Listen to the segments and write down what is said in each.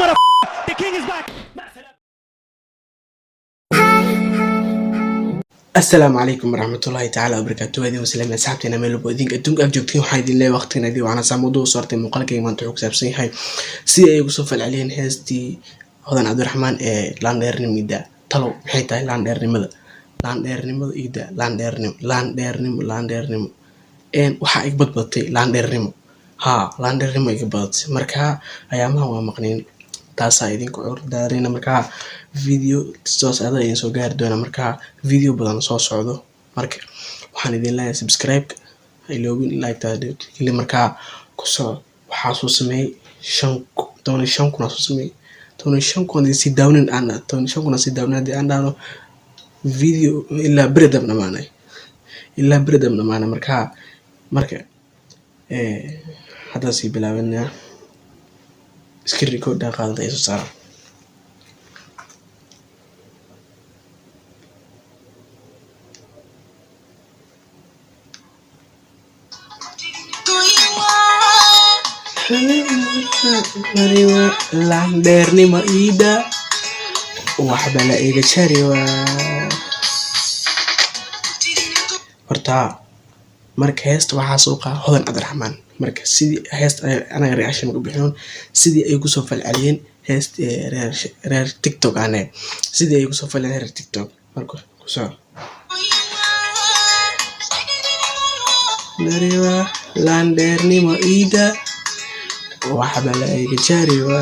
The king is back. السلام عليكم ورحمة الله تعالى وبركاته. هذه وسلام أصحابتنا ميلو بودين أدونك أبجوكتين وحيد الله وقتنا دي وأنا سامودو صورتي مقالك يمان تحوك سابسين هاي سي أي وصف العليين هاستي هذا عبد الرحمن لاندير نميدا تلو حيتا لاندير نمدا لاندير نمدا إيدا لاندير نم إن وحا إقبض لاندير نمو ها لاندير نمو إقبض مركها أيامها ومقنين taasaa idinku curdaareena markaa video soo socda ayaan soo gaari doonaa markaa video badan soo socdo marka waxaan idin leeyahay subscribe iloobin like taadili markaa ku soo waxaa soo sameeyay 15 kuna soo sameeyay 15 kuna si dawnin aan 15 kuna si dawnin aan dhaano video ilaa birdam dhamaanay markaa hadda si bilaabana screen record da qaadada ay soo saaran mariwa laandernimo iida waxba la iga jariwa horta marka heesta waxaa soo qaa hodan cabdiraxmaan marka sidii heesta anaga reaction ugu bixinoon sidii ay ku soo falceliyeen heest reer TikTok ane sidii ay ku soo falceliyeen reer TikTok marka ku soo mariwa laandernimo iida waxba la iga jariwa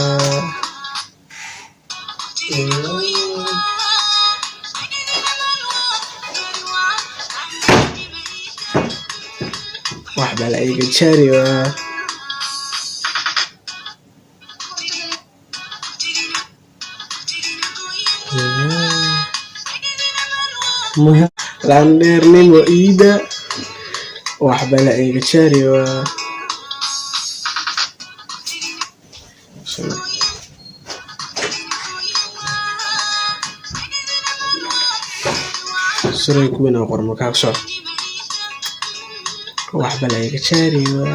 waxba la iga jariwa laandernimo iida waxba la iga jariwa suray kuwina qormo ka soo waxba la iga jariwa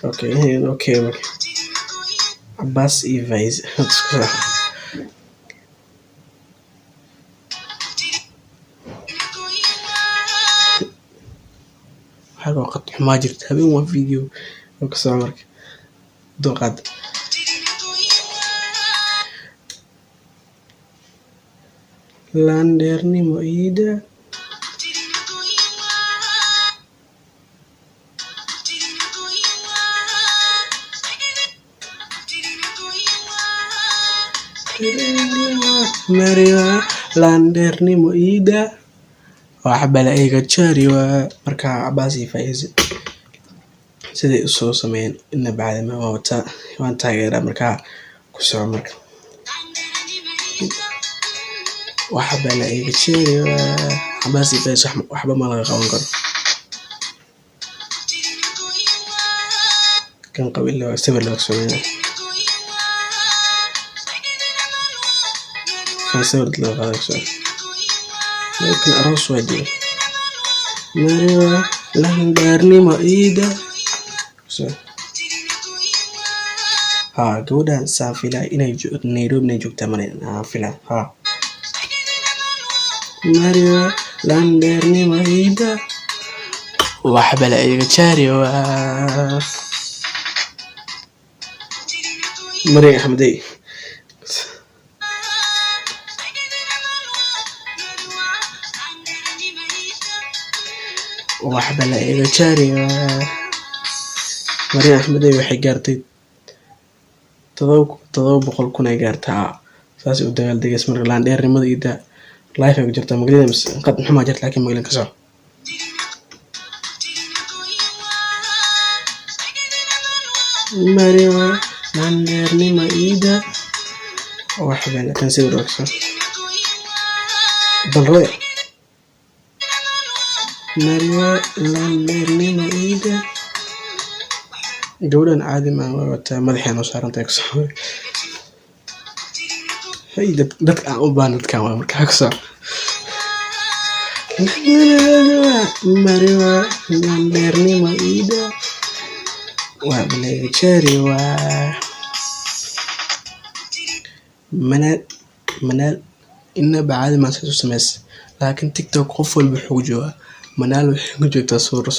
okay Abbas Evans حاجة قد ما جرت هبين وان فيديو وكسر مرك دوقات لاندرنimo iida mariwa laandernimo iida waxba la iga jariwa marka Abbas Evans sidii soo sameeyeen in bacdama waan taageeraa marka ku soo marka waxba la iga jariwa Abbas Evans waxba ma laga qaban karo kan qabiil loo sawir loo sameeyay فسويت له هذا الشيء لكن أروس ودي مريوا لاندرنimo iida gabadhan saafila inay Nairobi joogtaa mana fila mariwa laandernimo iida waxba la iga jariwa Maria Ahmedey waxba la iga jariwa Maria Ahmedey waxay gaartay 700 kun ay gaartaa saas u dagaal degays marka laandernimada iida live ay jirtaa magaalada qad maxaa jirta laakiin magaalada ka soo mariwa laandernimo iida waxba la kan sawir ogso balroy mariwa laandernimo iida gabadhan caadi ma wata madaxeena saarantay ku soo hay dadka aan u baahan dadka waa markaa ku soo mariwa laandernimo iida waxba la iga jariwa manaal inaba caadi maa saas u samaysa, laakiin tiktok qof walba wuxuu ku joogaa. Manaal waxay ku joogtaa suuro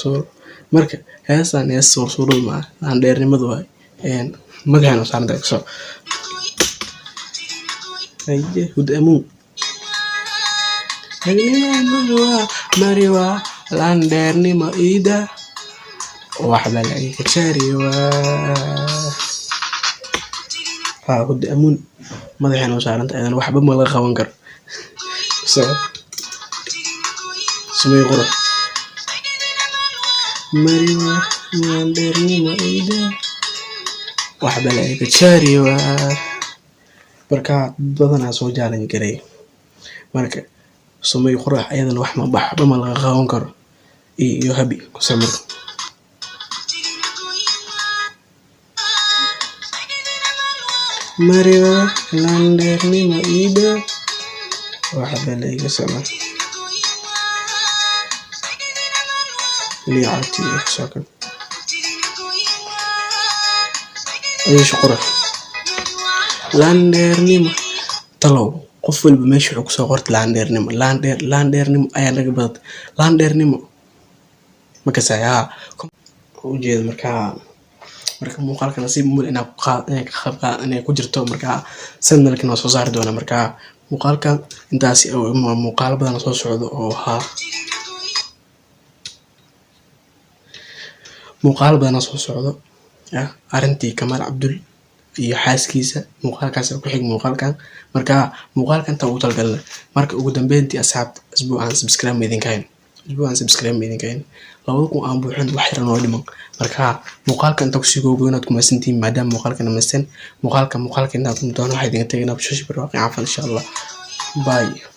marka heestaan hees suurada ma aha, laandheernimadu waay. Madaxayna saaran tahay kasoo hudamuun mariwa laandheernimo iida waxba laga jariwa hudamuun madaxayna saaran tahay waxba ma laga qaban karo. Samee qurux mariwa laandheernimo iida waxba laga jariwa marka badanaa soo jaalan garay. Marka samee qurux ayadana waxba ma laga qaban karo iyo habi ku samir mariwa laandheernimo iida waxba laga samir liicati sakan ايش قرح laandheernimo talow qof walba meesha wuxuu kusoo qortay laandheernimo ayaa laga badan laandheernimo makasaya u jeedo marka muuqaalka nasiib mul inay ku jirto marka sanadkan waa soo saari doona marka muuqaalka intaas muuqaal badan soo socdo oo muuqaal badan soo socdo arintii Kamaal Cabdul iyo xaaskiisa muuqaalkaas ku xig muuqaalkan marka muuqaalkan inta ugu talgalna marka ugu dambeyntii asxaabta isbuucan subscribe idin kayn labada ku aan buuxin wax yar oo dhiman marka muuqaalkan inta ku sii googoonaad kuma santiin maadaama muuqaalkan dhamaysan muuqaalka inta ku doono waxa idin tagaynaa bisha barwaaqo insha Allah bye.